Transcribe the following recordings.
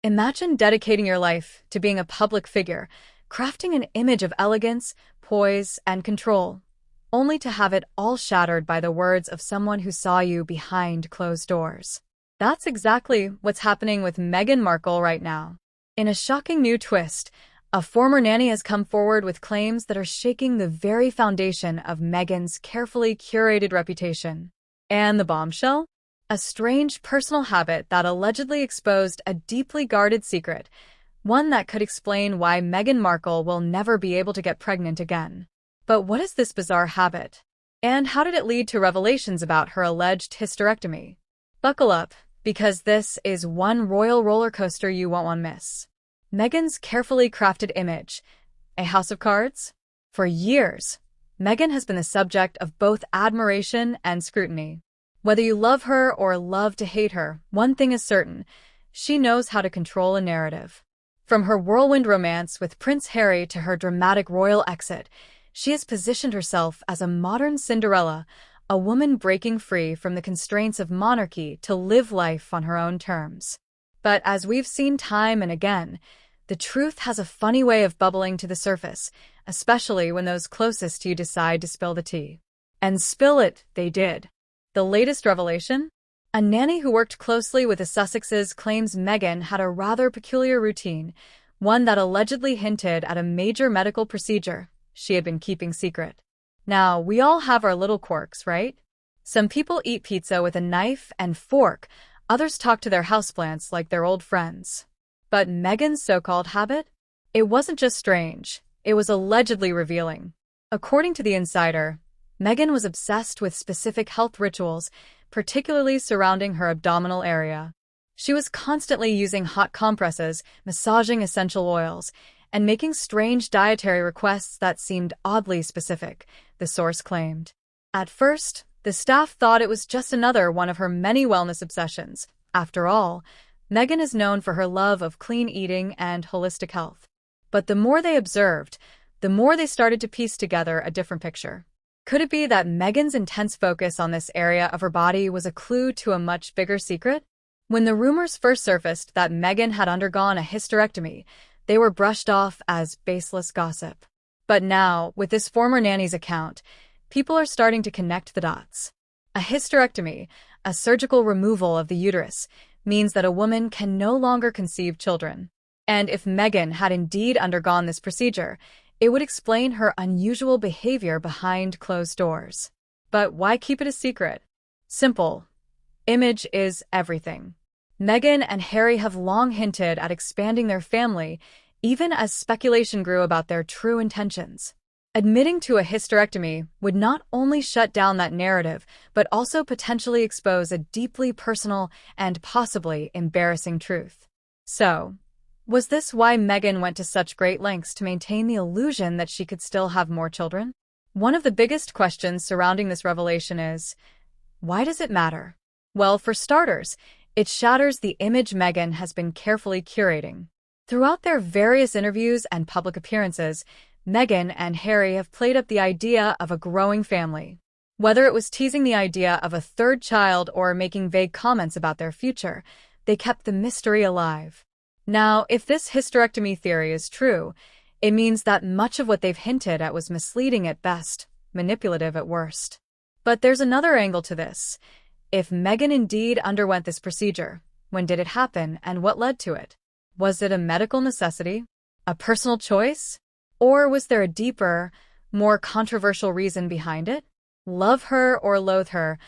Imagine dedicating your life to being a public figure, crafting an image of elegance, poise, and control, only to have it all shattered by the words of someone who saw you behind closed doors. That's exactly what's happening with Meghan Markle right now. In a shocking new twist, a former nanny has come forward with claims that are shaking the very foundation of Meghan's carefully curated reputation. And the bombshell? A strange personal habit that allegedly exposed a deeply guarded secret, one that could explain why Meghan Markle will never be able to get pregnant again. But what is this bizarre habit? And how did it lead to revelations about her alleged hysterectomy? Buckle up, because this is one royal roller coaster you won't want to miss. Meghan's carefully crafted image. A house of cards? For years, Meghan has been the subject of both admiration and scrutiny. Whether you love her or love to hate her, one thing is certain: she knows how to control a narrative. From her whirlwind romance with Prince Harry to her dramatic royal exit, she has positioned herself as a modern Cinderella, a woman breaking free from the constraints of monarchy to live life on her own terms. But as we've seen time and again, the truth has a funny way of bubbling to the surface, especially when those closest to you decide to spill the tea. And spill it, they did. The latest revelation? A nanny who worked closely with the Sussexes claims Meghan had a rather peculiar routine, one that allegedly hinted at a major medical procedure she had been keeping secret. Now, we all have our little quirks, right? Some people eat pizza with a knife and fork, others talk to their houseplants like they're old friends. But Meghan's so-called habit? It wasn't just strange, it was allegedly revealing. According to The Insider, Meghan was obsessed with specific health rituals, particularly surrounding her abdominal area. She was constantly using hot compresses, massaging essential oils, and making strange dietary requests that seemed oddly specific, the source claimed. At first, the staff thought it was just another one of her many wellness obsessions. After all, Meghan is known for her love of clean eating and holistic health. But the more they observed, the more they started to piece together a different picture. Could it be that Meghan's intense focus on this area of her body was a clue to a much bigger secret? When the rumors first surfaced that Meghan had undergone a hysterectomy, they were brushed off as baseless gossip. But now, with this former nanny's account, people are starting to connect the dots. A hysterectomy, a surgical removal of the uterus, means that a woman can no longer conceive children. And if Meghan had indeed undergone this procedure, it would explain her unusual behavior behind closed doors. But why keep it a secret? Simple. Image is everything. Meghan and Harry have long hinted at expanding their family, even as speculation grew about their true intentions. Admitting to a hysterectomy would not only shut down that narrative, but also potentially expose a deeply personal and possibly embarrassing truth. So, was this why Meghan went to such great lengths to maintain the illusion that she could still have more children? One of the biggest questions surrounding this revelation is, why does it matter? Well, for starters, it shatters the image Meghan has been carefully curating. Throughout their various interviews and public appearances, Meghan and Harry have played up the idea of a growing family. Whether it was teasing the idea of a third child or making vague comments about their future, they kept the mystery alive. Now, if this hysterectomy theory is true, it means that much of what they've hinted at was misleading at best, manipulative at worst. But there's another angle to this. If Meghan indeed underwent this procedure, when did it happen and what led to it? Was it a medical necessity? A personal choice? Or was there a deeper, more controversial reason behind it? Love her or loathe her,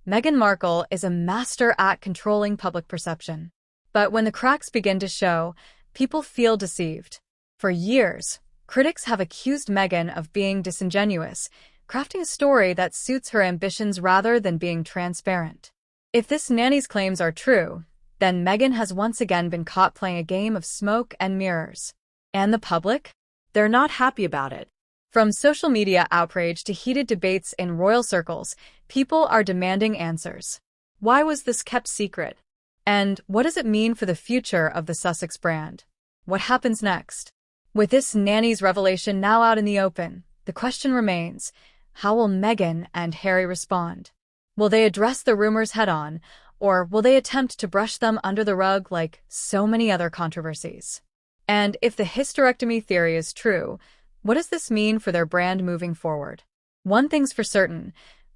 Meghan Markle is a master at controlling public perception. But when the cracks begin to show, people feel deceived. For years, critics have accused Meghan of being disingenuous, crafting a story that suits her ambitions rather than being transparent. If this nanny's claims are true, then Meghan has once again been caught playing a game of smoke and mirrors. And the public? They're not happy about it. From social media outrage to heated debates in royal circles, people are demanding answers. Why was this kept secret? And what does it mean for the future of the Sussex brand? What happens next? With this nanny's revelation now out in the open, the question remains, how will Meghan and Harry respond? Will they address the rumors head-on, Or will they attempt to brush them under the rug like so many other controversies? And if the hysterectomy theory is true, what does this mean for their brand moving forward? One thing's for certain,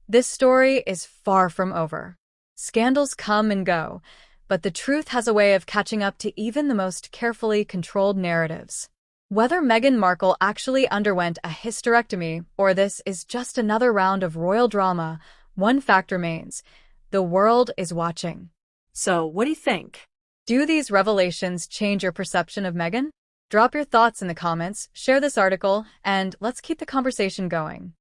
this story is far from over. Scandals come and go, but the truth has a way of catching up to even the most carefully controlled narratives. Whether Meghan Markle actually underwent a hysterectomy or this is just another round of royal drama, one fact remains: the world is watching. So, what do you think? Do these revelations change your perception of Meghan? Drop your thoughts in the comments, share this article, and let's keep the conversation going.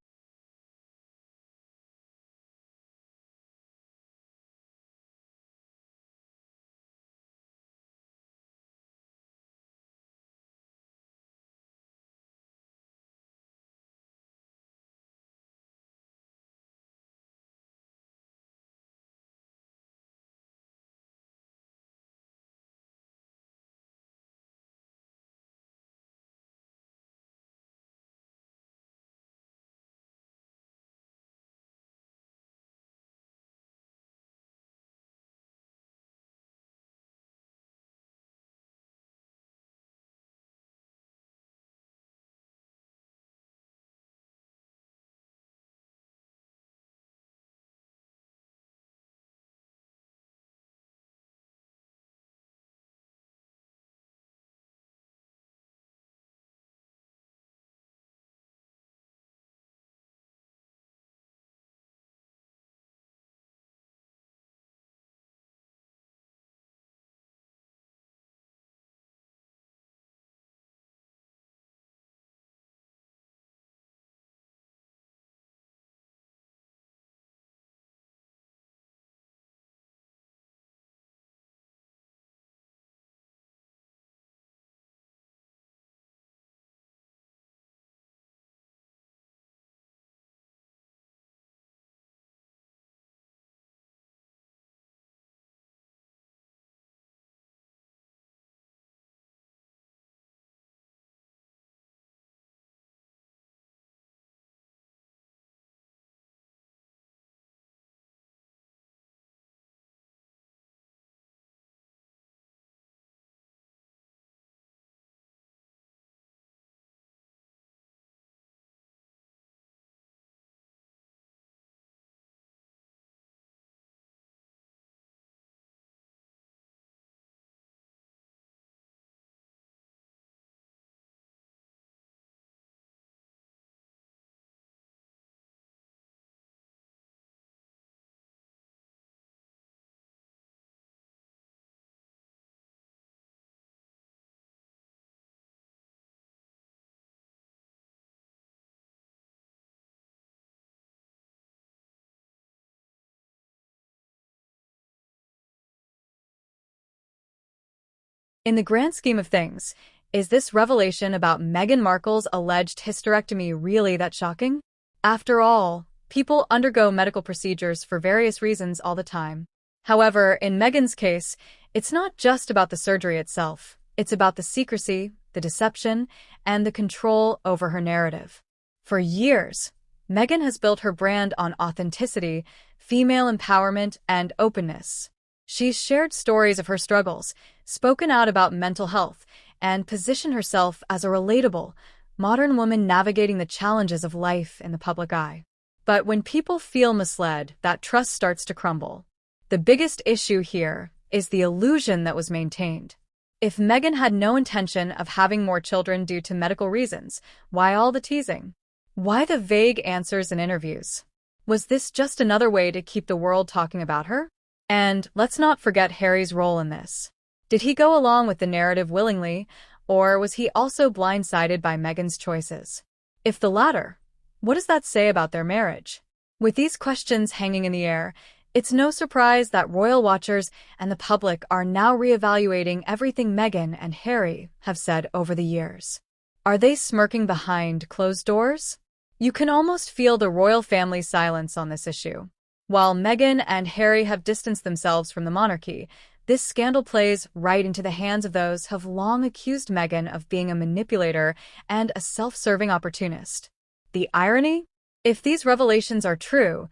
In the grand scheme of things, is this revelation about Meghan Markle's alleged hysterectomy really that shocking? After all, people undergo medical procedures for various reasons all the time. However, in Meghan's case, it's not just about the surgery itself. It's about the secrecy, the deception, and the control over her narrative. For years, Meghan has built her brand on authenticity, female empowerment, and openness. She's shared stories of her struggles, spoken out about mental health, and positioned herself as a relatable, modern woman navigating the challenges of life in the public eye. But when people feel misled, that trust starts to crumble. The biggest issue here is the illusion that was maintained. If Meghan had no intention of having more children due to medical reasons, why all the teasing? Why the vague answers in interviews? Was this just another way to keep the world talking about her? And let's not forget Harry's role in this. Did he go along with the narrative willingly, or was he also blindsided by Meghan's choices? If the latter, what does that say about their marriage? With these questions hanging in the air, it's no surprise that royal watchers and the public are now reevaluating everything Meghan and Harry have said over the years. Are they smirking behind closed doors? You can almost feel the royal family's silence on this issue. While Meghan and Harry have distanced themselves from the monarchy, this scandal plays right into the hands of those who have long accused Meghan of being a manipulator and a self-serving opportunist. The irony? If these revelations are true,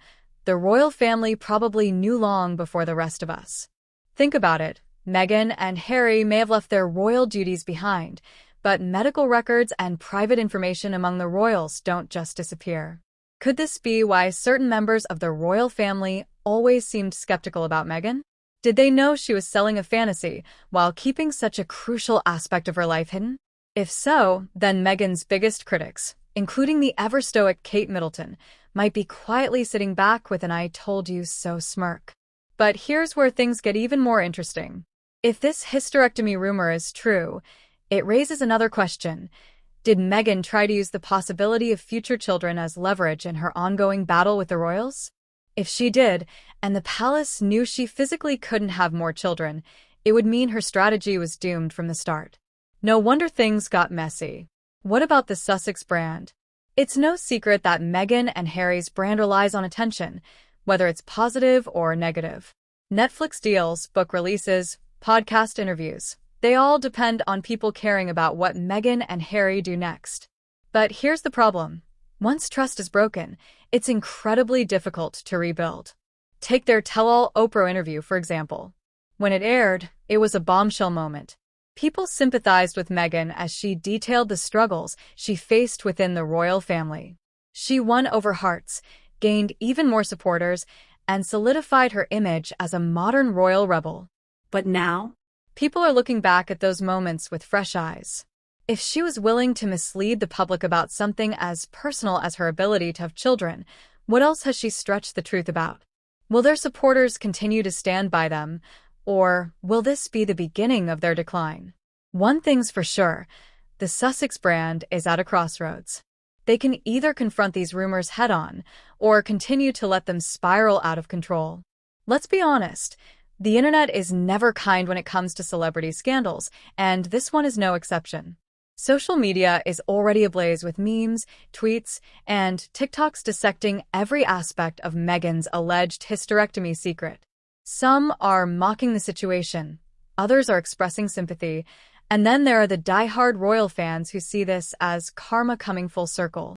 the royal family probably knew long before the rest of us. Think about it. Meghan and Harry may have left their royal duties behind, but medical records and private information among the royals don't just disappear. Could this be why certain members of the royal family always seemed skeptical about Meghan? Did they know she was selling a fantasy while keeping such a crucial aspect of her life hidden? If so, then Meghan's biggest critics, including the ever-stoic Kate Middleton, might be quietly sitting back with an "I told you so" smirk. But here's where things get even more interesting. If this hysterectomy rumor is true, it raises another question. Did Meghan try to use the possibility of future children as leverage in her ongoing battle with the royals? If she did, and the palace knew she physically couldn't have more children, it would mean her strategy was doomed from the start. No wonder things got messy. What about the Sussex brand? It's no secret that Meghan and Harry's brand relies on attention, whether it's positive or negative. Netflix deals, book releases, podcast interviews, they all depend on people caring about what Meghan and Harry do next. But here's the problem. Once trust is broken, it's incredibly difficult to rebuild. Take their tell-all Oprah interview, for example. When it aired, it was a bombshell moment. People sympathized with Meghan as she detailed the struggles she faced within the royal family. She won over hearts, gained even more supporters, and solidified her image as a modern royal rebel. But now? People are looking back at those moments with fresh eyes. If she was willing to mislead the public about something as personal as her ability to have children, what else has she stretched the truth about? Will their supporters continue to stand by them, or will this be the beginning of their decline? One thing's for sure, the Sussex brand is at a crossroads. They can either confront these rumors head-on, or continue to let them spiral out of control. Let's be honest, the internet is never kind when it comes to celebrity scandals, and this one is no exception. Social media is already ablaze with memes, tweets, and TikToks dissecting every aspect of Meghan's alleged hysterectomy secret. Some are mocking the situation, others are expressing sympathy, and then there are the die-hard royal fans who see this as karma coming full circle.